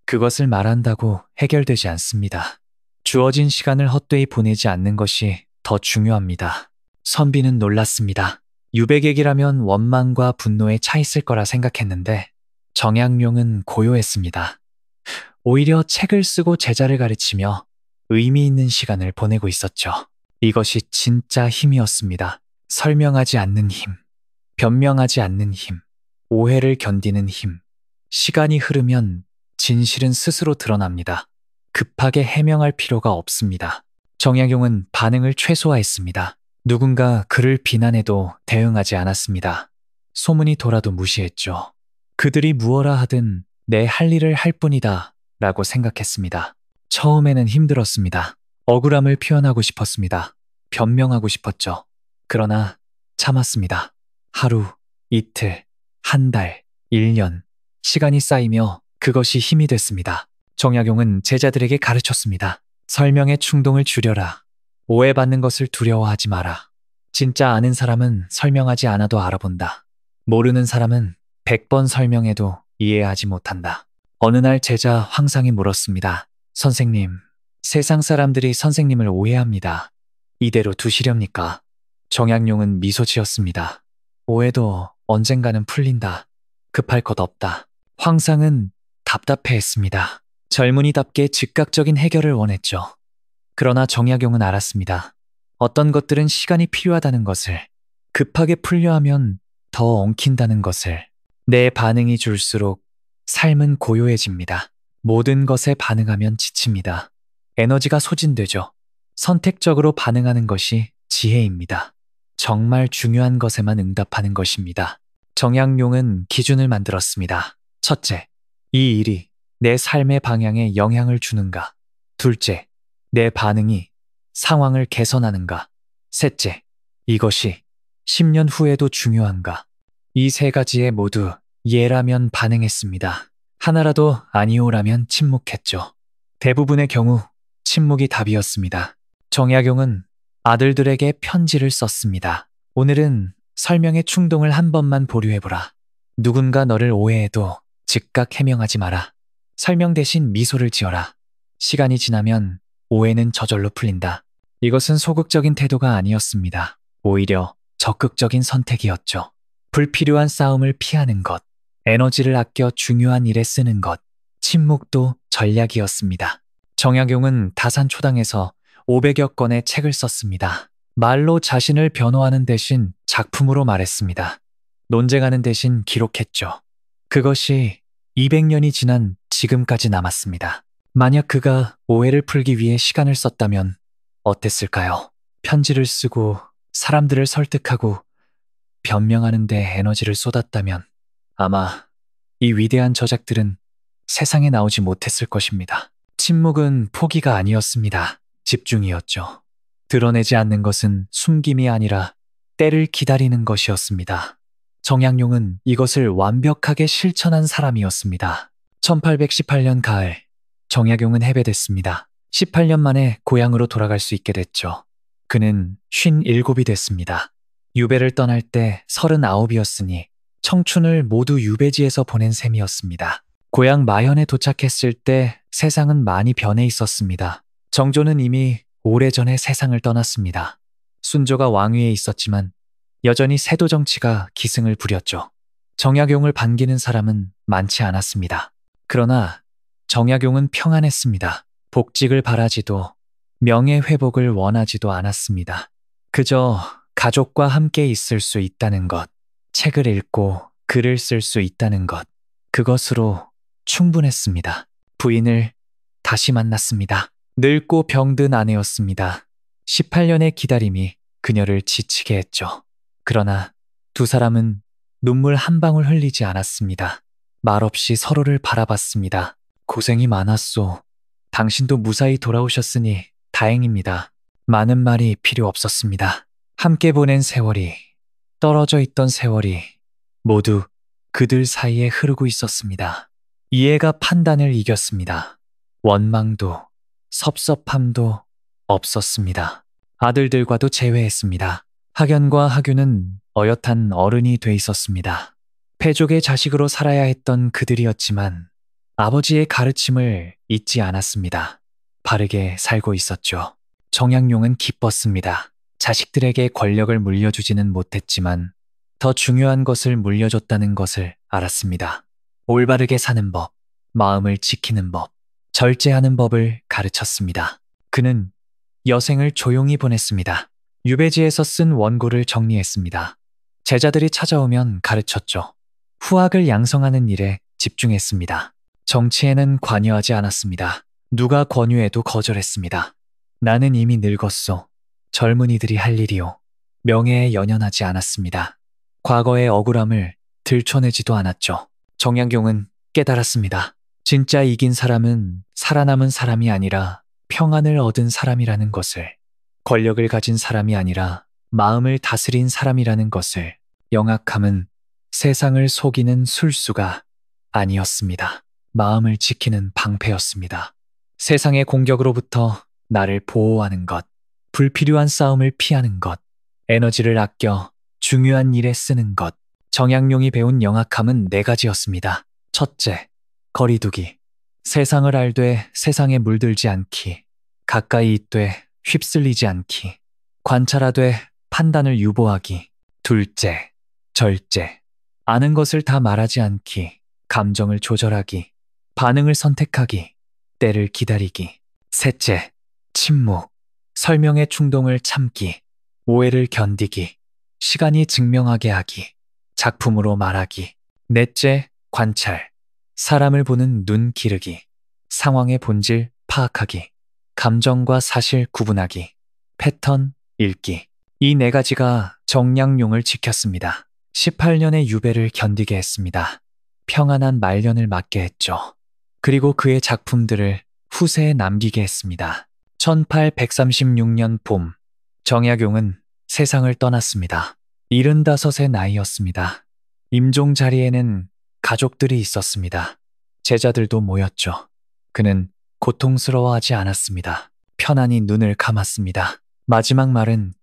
그것을 말한다고 해결되지 않습니다. 주어진 시간을 헛되이 보내지 않는 것이 더 중요합니다. 선비는 놀랐습니다. 유백액이라면 원망과 분노에 차 있을 거라 생각했는데 정약용은 고요했습니다. 오히려 책을 쓰고 제자를 가르치며 의미 있는 시간을 보내고 있었죠. 이것이 진짜 힘이었습니다. 설명하지 않는 힘, 변명하지 않는 힘, 오해를 견디는 힘. 시간이 흐르면 진실은 스스로 드러납니다. 급하게 해명할 필요가 없습니다. 정약용은 반응을 최소화했습니다. 누군가 그를 비난해도 대응하지 않았습니다. 소문이 돌아도 무시했죠. 그들이 무엇라 하든 내 할 일을 할 뿐이다 라고 생각했습니다. 처음에는 힘들었습니다. 억울함을 표현하고 싶었습니다. 변명하고 싶었죠. 그러나 참았습니다. 하루, 이틀, 한 달, 1년. 시간이 쌓이며 그것이 힘이 됐습니다. 정약용은 제자들에게 가르쳤습니다. 설명의 충동을 줄여라. 오해받는 것을 두려워하지 마라. 진짜 아는 사람은 설명하지 않아도 알아본다. 모르는 사람은 100번 설명해도 이해하지 못한다. 어느 날 제자 황상이 물었습니다. 선생님, 세상 사람들이 선생님을 오해합니다. 이대로 두시렵니까? 정약용은 미소 지었습니다. 오해도 언젠가는 풀린다. 급할 것 없다. 황상은 답답해했습니다. 젊은이답게 즉각적인 해결을 원했죠. 그러나 정약용은 알았습니다. 어떤 것들은 시간이 필요하다는 것을, 급하게 풀려 하면 더 엉킨다는 것을. 내 반응이 줄수록 삶은 고요해집니다. 모든 것에 반응하면 지칩니다. 에너지가 소진되죠. 선택적으로 반응하는 것이 지혜입니다. 정말 중요한 것에만 응답하는 것입니다. 정약용은 기준을 만들었습니다. 첫째, 이 일이 내 삶의 방향에 영향을 주는가? 둘째, 내 반응이 상황을 개선하는가? 셋째, 이것이 10년 후에도 중요한가? 이 세 가지에 모두 예라면 반응했습니다. 하나라도 아니오라면 침묵했죠. 대부분의 경우 침묵이 답이었습니다. 정약용은 아들들에게 편지를 썼습니다. 오늘은 설명의 충동을 한 번만 보류해보라. 누군가 너를 오해해도 즉각 해명하지 마라. 설명 대신 미소를 지어라. 시간이 지나면 오해는 저절로 풀린다. 이것은 소극적인 태도가 아니었습니다. 오히려 적극적인 선택이었죠. 불필요한 싸움을 피하는 것, 에너지를 아껴 중요한 일에 쓰는 것, 침묵도 전략이었습니다. 정약용은 다산초당에서 500여 권의 책을 썼습니다. 말로 자신을 변호하는 대신 작품으로 말했습니다. 논쟁하는 대신 기록했죠. 그것이 200년이 지난 지금까지 남았습니다. 만약 그가 오해를 풀기 위해 시간을 썼다면 어땠을까요? 편지를 쓰고 사람들을 설득하고 변명하는 데 에너지를 쏟았다면 아마 이 위대한 저작들은 세상에 나오지 못했을 것입니다. 침묵은 포기가 아니었습니다. 집중이었죠. 드러내지 않는 것은 숨김이 아니라 때를 기다리는 것이었습니다. 정약용은 이것을 완벽하게 실천한 사람이었습니다. 1818년 가을, 정약용은 해배됐습니다. 18년 만에 고향으로 돌아갈 수 있게 됐죠. 그는 57이 됐습니다. 유배를 떠날 때 39이었으니 청춘을 모두 유배지에서 보낸 셈이었습니다. 고향 마현에 도착했을 때 세상은 많이 변해 있었습니다. 정조는 이미 오래전에 세상을 떠났습니다. 순조가 왕위에 있었지만 여전히 세도 정치가 기승을 부렸죠. 정약용을 반기는 사람은 많지 않았습니다. 그러나 정약용은 평안했습니다. 복직을 바라지도 명예회복을 원하지도 않았습니다. 그저 가족과 함께 있을 수 있다는 것, 책을 읽고 글을 쓸 수 있다는 것, 그것으로 충분했습니다. 부인을 다시 만났습니다. 늙고 병든 아내였습니다. 18년의 기다림이 그녀를 지치게 했죠. 그러나 두 사람은 눈물 한 방울 흘리지 않았습니다. 말없이 서로를 바라봤습니다. 고생이 많았소. 당신도 무사히 돌아오셨으니 다행입니다. 많은 말이 필요 없었습니다. 함께 보낸 세월이, 떨어져 있던 세월이 모두 그들 사이에 흐르고 있었습니다. 이해가 판단을 이겼습니다. 원망도, 섭섭함도 없었습니다. 아들들과도 제외했습니다. 학연과 학유는 어엿한 어른이 돼 있었습니다. 패족의 자식으로 살아야 했던 그들이었지만 아버지의 가르침을 잊지 않았습니다. 바르게 살고 있었죠. 정약용은 기뻤습니다. 자식들에게 권력을 물려주지는 못했지만 더 중요한 것을 물려줬다는 것을 알았습니다. 올바르게 사는 법, 마음을 지키는 법, 절제하는 법을 가르쳤습니다. 그는 여생을 조용히 보냈습니다. 유배지에서 쓴 원고를 정리했습니다. 제자들이 찾아오면 가르쳤죠. 후학을 양성하는 일에 집중했습니다. 정치에는 관여하지 않았습니다. 누가 권유해도 거절했습니다. 나는 이미 늙었소. 젊은이들이 할 일이요. 명예에 연연하지 않았습니다. 과거의 억울함을 들춰내지도 않았죠. 정약용은 깨달았습니다. 진짜 이긴 사람은 살아남은 사람이 아니라 평안을 얻은 사람이라는 것을, 권력을 가진 사람이 아니라 마음을 다스린 사람이라는 것을, 영악함은 세상을 속이는 술수가 아니었습니다. 마음을 지키는 방패였습니다. 세상의 공격으로부터 나를 보호하는 것, 불필요한 싸움을 피하는 것, 에너지를 아껴 중요한 일에 쓰는 것. 정약용이 배운 영악함은 4가지였습니다. 첫째, 거리두기. 세상을 알되 세상에 물들지 않기. 가까이 있되 휩쓸리지 않기. 관찰하되 판단을 유보하기. 둘째, 절제. 아는 것을 다 말하지 않기. 감정을 조절하기. 반응을 선택하기. 때를 기다리기. 셋째, 침묵. 설명의 충동을 참기. 오해를 견디기. 시간이 증명하게 하기. 작품으로 말하기. 넷째, 관찰. 사람을 보는 눈 기르기. 상황의 본질 파악하기. 감정과 사실 구분하기. 패턴 읽기. 이 4가지가 정약용을 지켰습니다. 18년의 유배를 견디게 했습니다. 평안한 말년을 맞게 했죠. 그리고 그의 작품들을 후세에 남기게 했습니다. 1836년 봄, 정약용은 세상을 떠났습니다. 75의 나이였습니다. 임종 자리에는 가족들이 있었습니다. 제자들도 모였죠. 그는 고통스러워하지 않았습니다. 편안히 눈을 감았습니다. 마지막 말은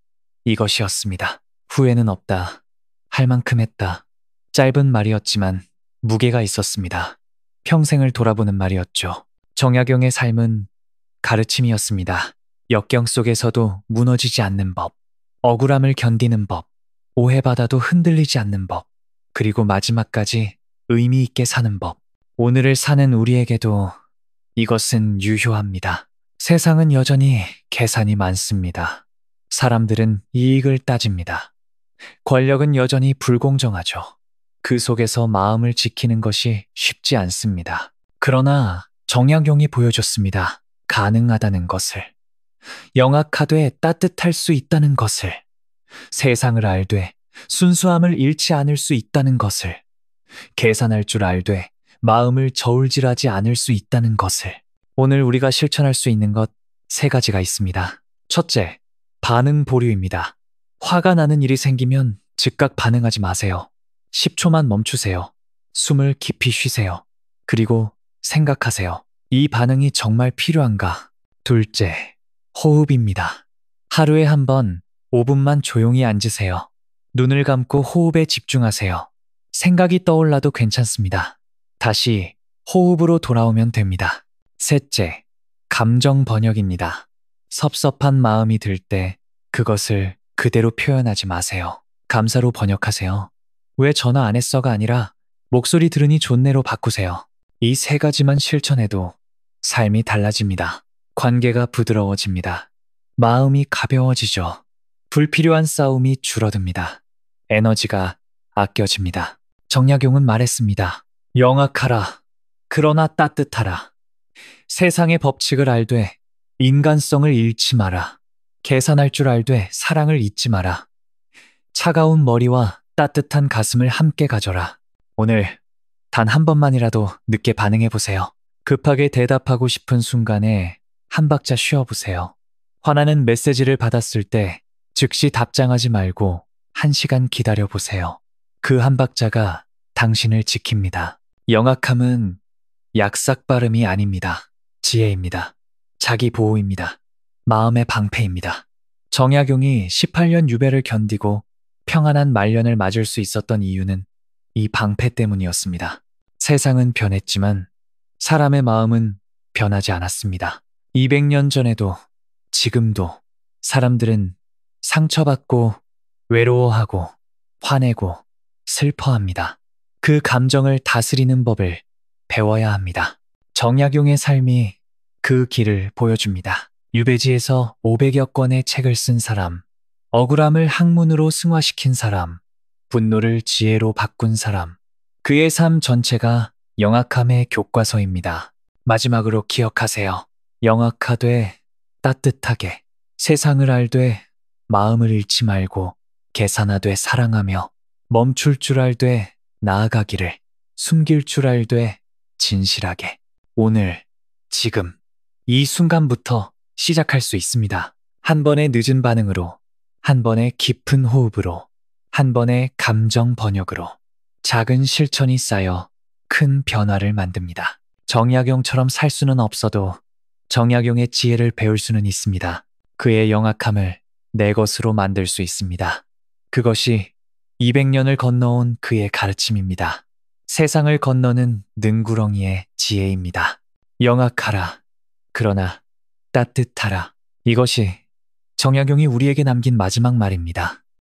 이것이었습니다. 후회는 없다. 할 만큼 했다. 짧은 말이었지만 무게가 있었습니다. 평생을 돌아보는 말이었죠. 정약용의 삶은 가르침이었습니다. 역경 속에서도 무너지지 않는 법, 억울함을 견디는 법, 오해받아도 흔들리지 않는 법, 그리고 마지막까지 의미 있게 사는 법. 오늘을 사는 우리에게도 이것은 유효합니다. 세상은 여전히 계산이 많습니다. 사람들은 이익을 따집니다. 권력은 여전히 불공정하죠. 그 속에서 마음을 지키는 것이 쉽지 않습니다. 그러나 정약용이 보여줬습니다. 가능하다는 것을. 영악하되 따뜻할 수 있다는 것을. 세상을 알되 순수함을 잃지 않을 수 있다는 것을. 계산할 줄 알되 마음을 저울질하지 않을 수 있다는 것을. 오늘 우리가 실천할 수 있는 것 3가지가 있습니다. 첫째, 반응 보류입니다. 화가 나는 일이 생기면 즉각 반응하지 마세요. 10초만 멈추세요. 숨을 깊이 쉬세요. 그리고 생각하세요. 이 반응이 정말 필요한가? 둘째, 호흡입니다. 하루에 한 번 5분만 조용히 앉으세요. 눈을 감고 호흡에 집중하세요. 생각이 떠올라도 괜찮습니다. 다시 호흡으로 돌아오면 됩니다. 셋째, 감정 번역입니다. 섭섭한 마음이 들 때 그것을 그대로 표현하지 마세요. 감사로 번역하세요. 왜 전화 안 했어가 아니라 목소리 들으니 좋네로 바꾸세요. 이 3가지만 실천해도 삶이 달라집니다. 관계가 부드러워집니다. 마음이 가벼워지죠. 불필요한 싸움이 줄어듭니다. 에너지가 아껴집니다. 정약용은 말했습니다. 영악하라. 그러나 따뜻하라. 세상의 법칙을 알되 인간성을 잃지 마라. 계산할 줄 알되 사랑을 잊지 마라. 차가운 머리와 따뜻한 가슴을 함께 가져라. 오늘 단 한 번만이라도 늦게 반응해 보세요. 급하게 대답하고 싶은 순간에 한 박자 쉬어보세요. 화나는 메시지를 받았을 때 즉시 답장하지 말고 1시간 기다려 보세요. 그 한 박자가 당신을 지킵니다. 영악함은 약삭 발음이 아닙니다. 지혜입니다. 자기 보호입니다. 마음의 방패입니다. 정약용이 18년 유배를 견디고 평안한 말년을 맞을 수 있었던 이유는 이 방패 때문이었습니다. 세상은 변했지만 사람의 마음은 변하지 않았습니다. 200년 전에도 지금도 사람들은 상처받고 외로워하고 화내고 슬퍼합니다. 그 감정을 다스리는 법을 배워야 합니다. 정약용의 삶이 그 길을 보여줍니다. 유배지에서 500여 권의 책을 쓴 사람, 억울함을 학문으로 승화시킨 사람, 분노를 지혜로 바꾼 사람, 그의 삶 전체가 영악함의 교과서입니다. 마지막으로 기억하세요. 영악하되 따뜻하게, 세상을 알되 마음을 잃지 말고 계산하되 사랑하며 멈출 줄 알되 나아가기를, 숨길 줄 알되 진실하게. 오늘, 지금, 이 순간부터 시작할 수 있습니다. 한 번의 늦은 반응으로, 한 번의 깊은 호흡으로, 한 번의 감정 번역으로 작은 실천이 쌓여 큰 변화를 만듭니다. 정약용처럼 살 수는 없어도 정약용의 지혜를 배울 수는 있습니다. 그의 영악함을 내 것으로 만들 수 있습니다. 그것이 200년을 건너온 그의 가르침입니다. 세상을 건너는 능구렁이의 지혜입니다. 영악하라. 그러나 따뜻하라. 이것이 정약용이 우리에게 남긴 마지막 말입니다.